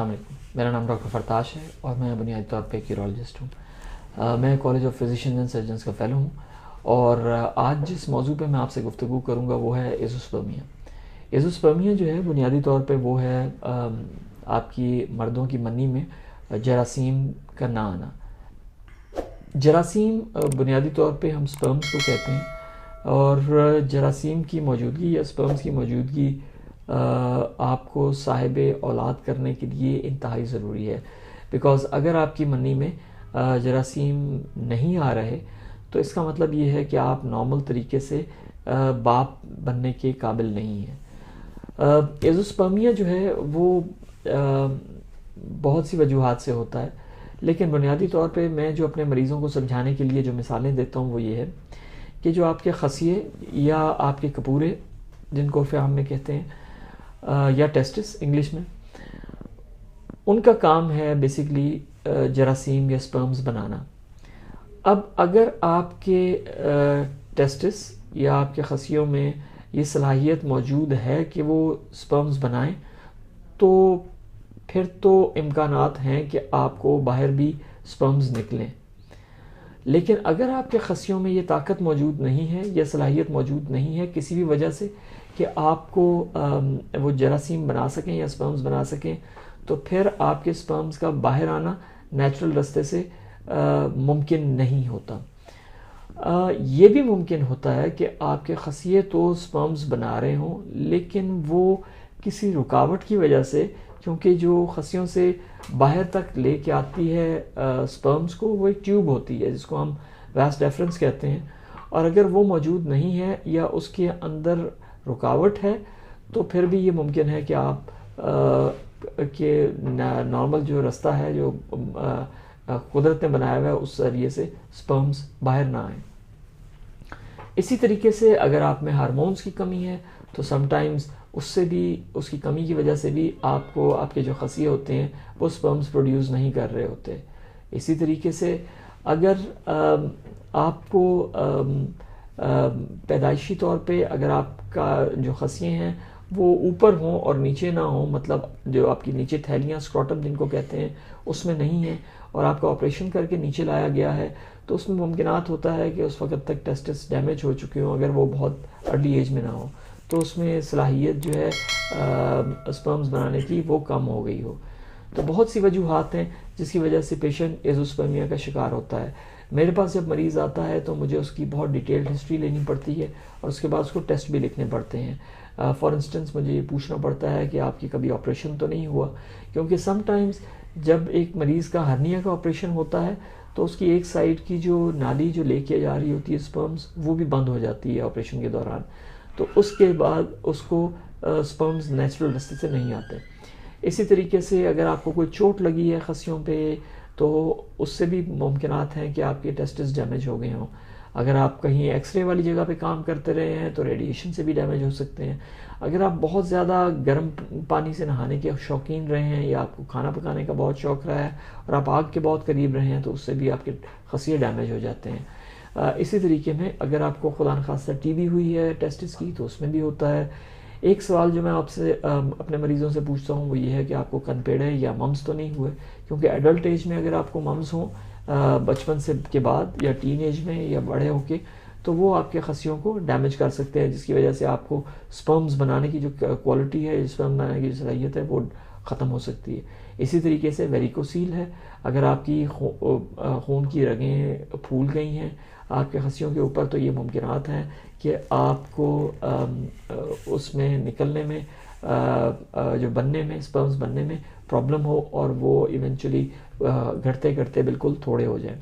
السلام علیکم، میرا نام ڈاکٹر فرتاش ہے اور میں بنیادی طور پہ ایک یورولوجسٹ ہوں۔ میں college of physicians and surgeons کا فیلو ہوں اور آج جس موضوع پہ میں آپ سے گفتگو کروں گا وہ ہے ایزوسپرمیا۔ ایزوسپرمیا جو ہے بنیادی طور پہ وہ ہے آپ کی مردوں کی منی میں جراثیم کا نہ آنا۔ جراثیم بنیادی طور پہ ہم سپرمز کو کہتے ہیں اور جراثیم کی موجودگی یا سپرمز کی موجودگی آپ کو صاحب اولاد کرنے کے لیے انتہائی ضروری ہے، بیکاز اگر آپ کی منی میں جراثیم نہیں آ رہے تو اس کا مطلب یہ ہے کہ آپ نارمل طریقے سے باپ بننے کے قابل نہیں ہیں۔ ایزوسپرمیا جو ہے وہ بہت سی وجوہات سے ہوتا ہے، لیکن بنیادی طور پہ میں جو اپنے مریضوں کو سمجھانے کے لیے جو مثالیں دیتا ہوں وہ یہ ہے کہ جو آپ کے خصیے یا آپ کے کپورے جن کو فہم میں کہتے ہیں یا ٹیسٹس انگلش میں، ان کا کام ہے بیسیکلی جراثیم یا سپرمز بنانا۔ اب اگر آپ کے ٹیسٹس یا آپ کے خصیوں میں یہ صلاحیت موجود ہے کہ وہ سپرمز بنائیں تو پھر تو امکانات ہیں کہ آپ کو باہر بھی سپرمز نکلیں، لیکن اگر آپ کے خصیوں میں یہ طاقت موجود نہیں ہے یا صلاحیت موجود نہیں ہے کسی بھی وجہ سے کہ آپ کو وہ جراثیم بنا سکیں یا سپرمز بنا سکیں، تو پھر آپ کے سپرمز کا باہر آنا نیچرل راستے سے ممکن نہیں ہوتا۔ یہ بھی ممکن ہوتا ہے کہ آپ کے خصیے تو سپرمز بنا رہے ہوں لیکن وہ کسی رکاوٹ کی وجہ سے، کیونکہ جو خصیوں سے باہر تک لے کے آتی ہے سپرمز کو وہ ایک ٹیوب ہوتی ہے جس کو ہم واس ڈیفرنس کہتے ہیں، اور اگر وہ موجود نہیں ہے یا اس کے اندر رکاوٹ ہے تو پھر بھی یہ ممکن ہے کہ آپ کہ نارمل جو راستہ ہے جو قدرت نے بنایا ہوا ہے اس ذریعے سے سپرمز باہر نہ آئیں۔ اسی طریقے سے اگر آپ میں ہارمونز کی کمی ہے تو سم ٹائمز اس سے بھی، اس کی کمی کی وجہ سے بھی آپ کو آپ کے جو خصیے ہوتے ہیں وہ سپرمز پروڈیوس نہیں کر رہے ہوتے۔ اسی طریقے سے اگر آپ کو پیدائشی طور پہ اگر آپ کا جو خصیے ہیں وہ اوپر ہوں اور نیچے نہ ہوں، مطلب جو آپ کی نیچے تھیلیاں اسکروٹم جن کو کہتے ہیں اس میں نہیں ہیں اور آپ کا آپریشن کر کے نیچے لایا گیا ہے، تو اس میں ممکنات ہوتا ہے کہ اس وقت تک ٹیسٹس ڈیمیج ہو چکے ہوں، اگر وہ بہت ارلی ایج میں نہ ہو تو اس میں صلاحیت جو ہے سپرمز بنانے کی وہ کم ہو گئی ہو۔ تو بہت سی وجوہات ہیں جس کی وجہ سے پیشنٹ ایزوسپرمیا کا شکار ہوتا ہے۔ میرے پاس جب مریض آتا ہے تو مجھے اس کی بہت ڈیٹیلڈ ہسٹری لینی پڑتی ہے اور اس کے بعد اس کو ٹیسٹ بھی لکھنے پڑتے ہیں۔ فار انسٹنس مجھے یہ پوچھنا پڑتا ہے کہ آپ کی کبھی آپریشن تو نہیں ہوا، کیونکہ سم ٹائمز جب ایک مریض کا ہرنیا کا آپریشن ہوتا ہے تو اس کی ایک سائڈ کی جو نالی جو لے کے جا رہی ہوتی ہے سپرمز وہ بھی بند ہو جاتی ہے آپریشن کے دوران، تو اس کے بعد اس کو سپرمز نیچرل راستے سے نہیں آتے۔ اسی طریقے سے اگر آپ کو کوئی چوٹ لگی ہے خصیوں پہ تو اس سے بھی ممکنات ہیں کہ آپ کے ٹیسٹس ڈیمیج ہو گئے ہوں۔ اگر آپ کہیں ایکس رے والی جگہ پہ کام کرتے رہے ہیں تو ریڈیشن سے بھی ڈیمیج ہو سکتے ہیں۔ اگر آپ بہت زیادہ گرم پانی سے نہانے کے شوقین رہے ہیں یا آپ کو کھانا پکانے کا بہت شوق رہا ہے اور آپ آگ کے بہت قریب رہے ہیں تو اس سے بھی آپ کے خصیے ڈیمیج ہو جاتے ہیں۔ اسی طریقے میں اگر آپ کو خدا نخواستہ ٹی بی ہوئی ہے ٹیسٹس کی تو اس میں بھی ہوتا ہے۔ ایک سوال جو میں آپ سے اپنے مریضوں سے پوچھتا ہوں وہ یہ ہے کہ آپ کو کنپیڑے یا ممز تو نہیں ہوئے، کیونکہ ایڈلٹ ایج میں اگر آپ کو ممز ہوں بچپن سے کے بعد یا ٹین ایج میں یا بڑے ہو کے تو وہ آپ کے خصیوں کو ڈیمیج کر سکتے ہیں، جس کی وجہ سے آپ کو سپرمز بنانے کی جو کوالٹی ہے، سپرم بنانے کی جو صلاحیت ہے وہ ختم ہو سکتی ہے۔ اسی طریقے سے ویریکوسیل ہے، اگر آپ کی خون کی رگیں پھول گئی ہیں آپ کے خصیوں کے اوپر تو یہ ممکنات ہیں کہ آپ کو اس میں نکلنے میں جو بننے میں سپرمز بننے میں پرابلم ہو اور وہ ایونچولی گھٹتے گھٹتے بالکل تھوڑے ہو جائیں۔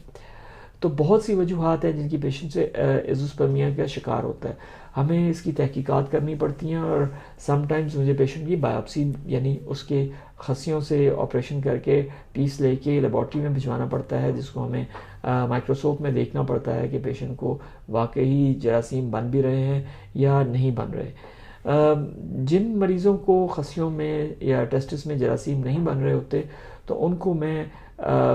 تو بہت سی وجوہات ہیں جن کی پیشنٹ سے ایزوسپرمیا کا شکار ہوتا ہے۔ ہمیں اس کی تحقیقات کرنی پڑتی ہیں اور سم ٹائمز مجھے پیشنٹ کی بایوپسی یعنی اس کے خصیوں سے آپریشن کر کے پیس لے کے لیبارٹری میں بھجوانا پڑتا ہے، جس کو ہمیں مائکروسکوپ میں دیکھنا پڑتا ہے کہ پیشنٹ کو واقعی جراثیم بن بھی رہے ہیں یا نہیں بن رہے۔ جن مریضوں کو خصیوں میں یا ٹیسٹس میں جراثیم نہیں بن رہے ہوتے تو ان کو میں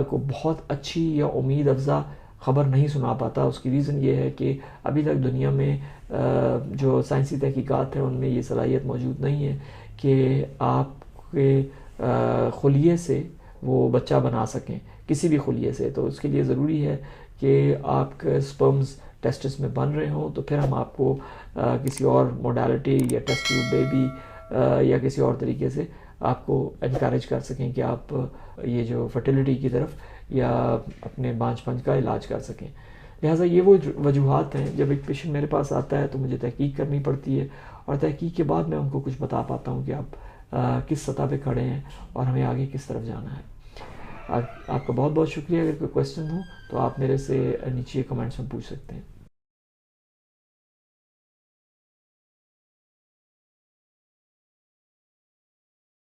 کو بہت اچھی یا امید افزا خبر نہیں سنا پاتا۔ اس کی ریزن یہ ہے کہ ابھی تک دنیا میں جو سائنسی تحقیقات ہیں ان میں یہ صلاحیت موجود نہیں ہے کہ آپ کے خلیے سے وہ بچہ بنا سکیں، کسی بھی خلیے سے، تو اس کے لیے ضروری ہے کہ آپ کے سپرمز ٹیسٹس میں بن رہے ہوں، تو پھر ہم آپ کو کسی اور موڈیلٹی یا ٹیسٹ ٹیوب بیبی یا کسی اور طریقے سے آپ کو انکریج کر سکیں کہ آپ یہ جو فرٹیلیٹی کی طرف یا اپنے بانجھ پن کا علاج کر سکیں۔ لہٰذا یہ وہ وجوہات ہیں، جب ایک پیشنٹ میرے پاس آتا ہے تو مجھے تحقیق کرنی پڑتی ہے، اور تحقیق کے بعد میں ان کو کچھ بتا پاتا ہوں کہ آپ کس سطح پہ کھڑے ہیں اور ہمیں آگے کس طرف جانا ہے۔ آپ کا بہت بہت شکریہ۔ اگر کوئی کویسچن ہو تو آپ میرے سے نیچے کمنٹس میں پوچھ سکتے ہیں۔